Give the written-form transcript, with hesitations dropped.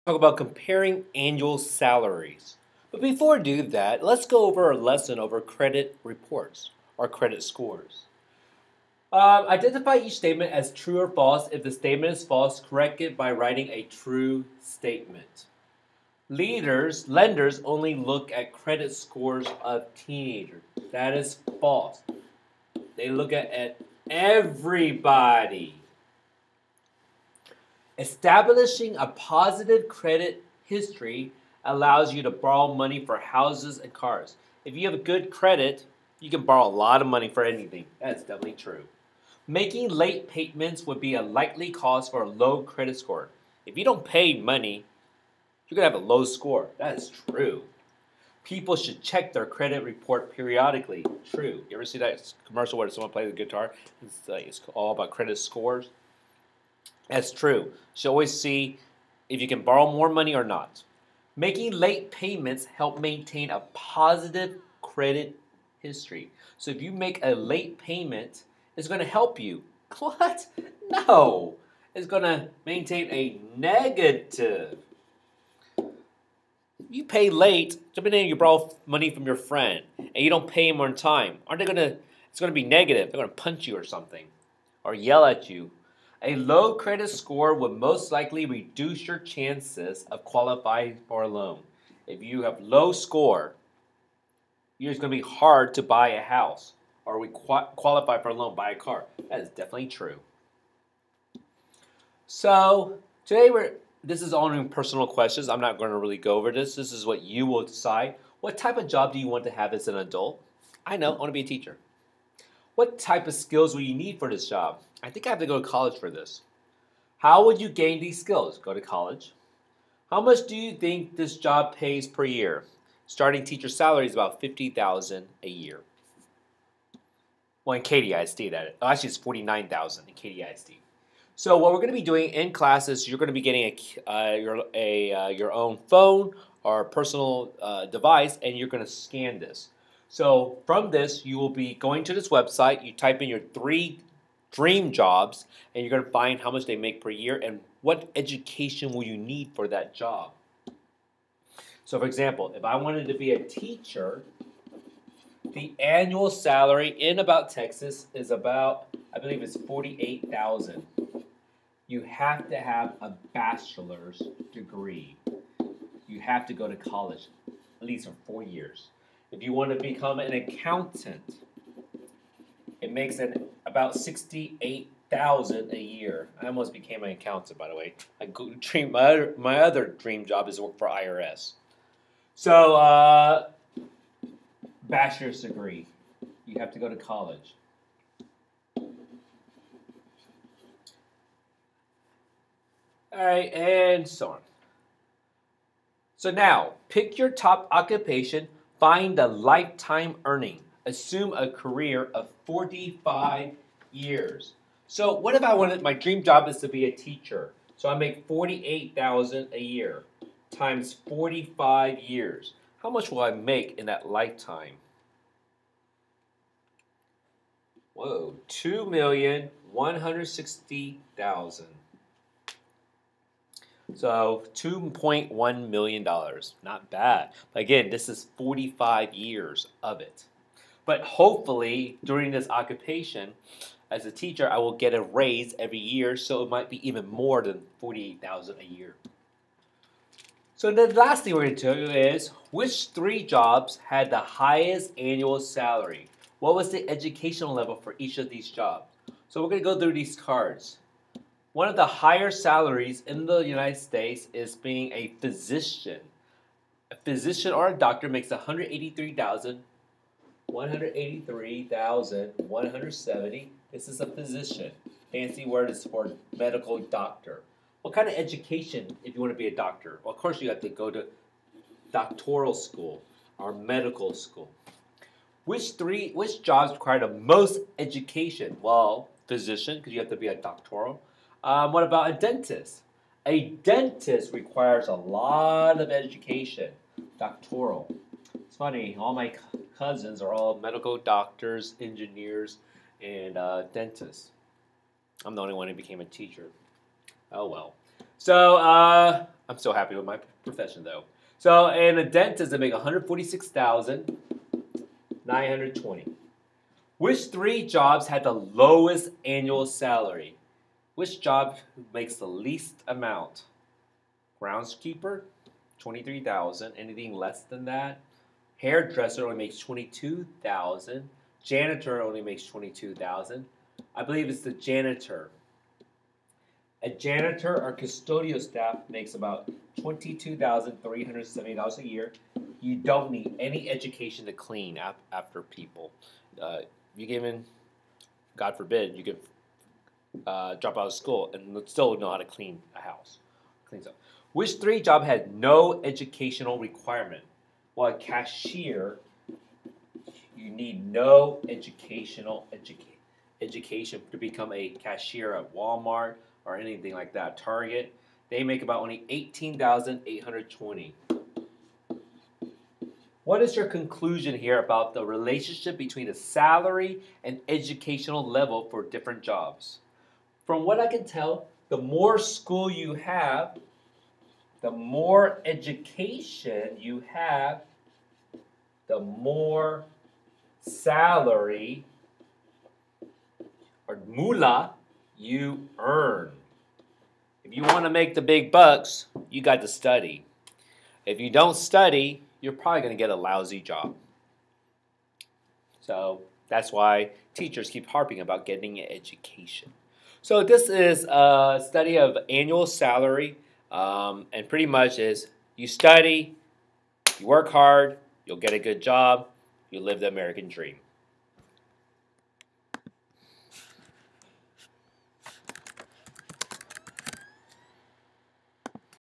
Talk about comparing annual salaries. But before we do that, let's go over a lesson over credit reports or credit scores. Identify each statement as true or false. If the statement is false, correct it by writing a true statement. Lenders only look at credit scores of teenagers. That is false. They look at everybody. Establishing a positive credit history allows you to borrow money for houses and cars. If you have a good credit, you can borrow a lot of money for anything. That's definitely true. Making late payments would be a likely cause for a low credit score. If you don't pay money, you're going to have a low score. That is true. People should check their credit report periodically. True. You ever see that commercial where someone plays the guitar? It's all about credit scores. That's true. You should always see if you can borrow more money or not. Making late payments help maintain a positive credit history. So if you make a late payment, it's going to help you. What? No. It's going to maintain a negative. You pay late, jumping in, you borrow money from your friend, and you don't pay him on time. Aren't they going to? It's going to be negative. They're going to punch you or something, or yell at you. A low credit score would most likely reduce your chances of qualifying for a loan. If you have low score, it's going to be hard to buy a house or qualify for a loan, buy a car. That is definitely true. So today this is only personal questions. I'm not going to really go over this. This is what you will decide. What type of job do you want to have as an adult? I know, I want to be a teacher. What type of skills will you need for this job? I think I have to go to college for this. How would you gain these skills? Go to college. How much do you think this job pays per year? Starting teacher salary is about $50,000 a year. Well, in KDISD, that actually it's $49,000 in KDISD. So what we're going to be doing in class is you're going to be getting your own phone or personal device, and you're going to scan this. So from this, you will be going to this website. You type in your 3 dream jobs, and you're going to find how much they make per year and what education will you need for that job. So for example, if I wanted to be a teacher, the annual salary in about Texas is about, I believe it's $48,000. You have to have a bachelor's degree. You have to go to college, at least for 4 years. If you want to become an accountant, it makes about $68,000 a year. I almost became an accountant, by the way. My other dream job is to work for IRS. So, bachelor's degree. You have to go to college. All right, and so on. So now, pick your top occupation. Find the lifetime earning. Assume a career of 45 years. So what if I wanted, my dream job is to be a teacher. So I make $48,000 a year times 45 years. How much will I make in that lifetime? Whoa, $2,160,000. So $2.1 million. Not bad. But again, this is 45 years of it. But hopefully, during this occupation, as a teacher, I will get a raise every year, so it might be even more than $48,000 a year. So the last thing we're going to tell you is, which 3 jobs had the highest annual salary? What was the educational level for each of these jobs? So we're going to go through these cards. One of the higher salaries in the United States is being a physician. A physician or a doctor makes $183,170. This is a physician. Fancy word is for medical doctor. What kind of education if you want to be a doctor? Well, of course you have to go to doctoral school or medical school. Which jobs require the most education? Well, physician, because you have to be a doctoral. What about a dentist? A dentist requires a lot of education, doctoral. It's funny, all my cousins are all medical doctors, engineers, and dentists. I'm the only one who became a teacher. Oh well. So I'm I'm so happy with my profession though. So, and a dentist, they make $146,920. Which three jobs had the lowest annual salary? Which job makes the least amount? Groundskeeper, 23,000. Anything less than that? Hairdresser only makes 22,000. Janitor only makes 22,000. I believe it's the janitor. A janitor or custodial staff makes about $22,370 a year. You don't need any education to clean after people. You given, God forbid, you could drop out of school and still know how to clean a house. Cleans up. Which three job had no educational requirement? Well, a cashier, you need no education to become a cashier at Walmart or anything like that. Target, they make about only $18,820. What is your conclusion here about the relationship between the salary and educational level for different jobs? From what I can tell, the more school you have, the more education you have, the more salary or moolah you earn. If you want to make the big bucks, you got to study. If you don't study, you're probably going to get a lousy job. So that's why teachers keep harping about getting an education. So this is a study of annual salary, and pretty much is you study, you work hard, you'll get a good job, you live the American dream.